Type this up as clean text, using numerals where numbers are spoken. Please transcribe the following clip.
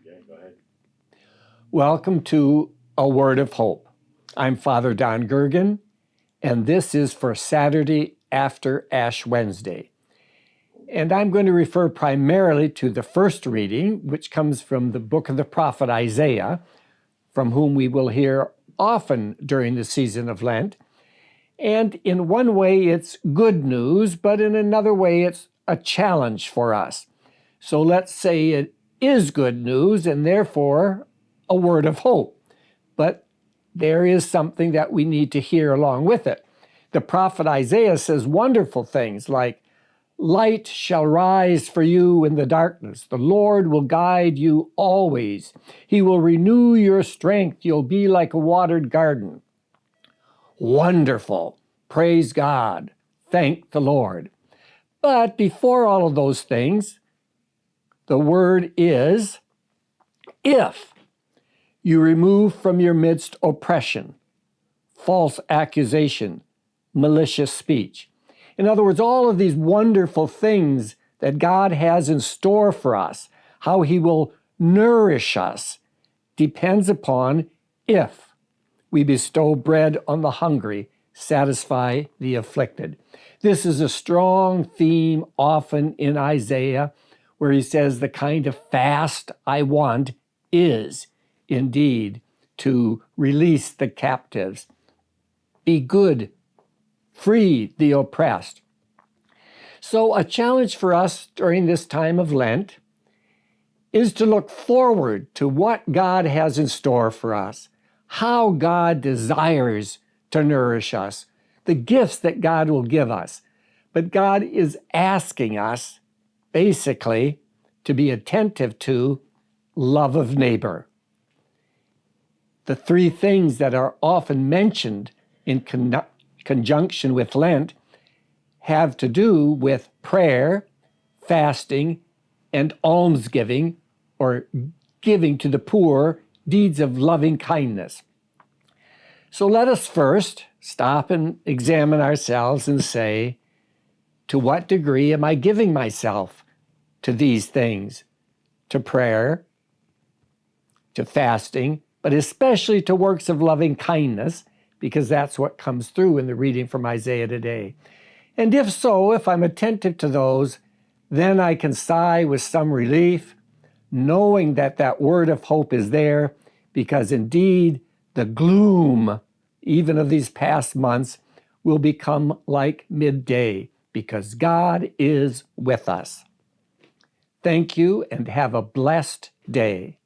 Yeah, go ahead. Welcome to A Word of Hope. I'm Father Don Gergen, and this is for Saturday after Ash Wednesday. And I'm going to refer primarily to the first reading, which comes from the book of the prophet Isaiah, from whom we will hear often during the season of Lent. And in one way, it's good news, but in another way, it's a challenge for us. So let's say it is good news and therefore a word of hope. But there is something that we need to hear along with it. The prophet Isaiah says wonderful things like, "Light shall rise for you in the darkness. The Lord will guide you always. He will renew your strength. You'll be like a watered garden." Wonderful. Praise God. Thank the Lord. But before all of those things, the word is, if you remove from your midst oppression, false accusation, malicious speech. In other words, all of these wonderful things that God has in store for us, how He will nourish us, depends upon if we bestow bread on the hungry, satisfy the afflicted. This is a strong theme often in Isaiah, where he says the kind of fast I want is indeed to release the captives, be good, free the oppressed. So a challenge for us during this time of Lent is to look forward to what God has in store for us, how God desires to nourish us, the gifts that God will give us. But God is asking us, basically, to be attentive to love of neighbor. The three things that are often mentioned in conjunction with Lent have to do with prayer, fasting, and almsgiving, or giving to the poor, deeds of loving kindness. So let us first stop and examine ourselves and say, to what degree am I giving myself to these things? To prayer, to fasting, but especially to works of loving kindness, because that's what comes through in the reading from Isaiah today. And if so, if I'm attentive to those, then I can sigh with some relief, knowing that that word of hope is there, because indeed the gloom, even of these past months, will become like midday, because God is with us. Thank you and have a blessed day.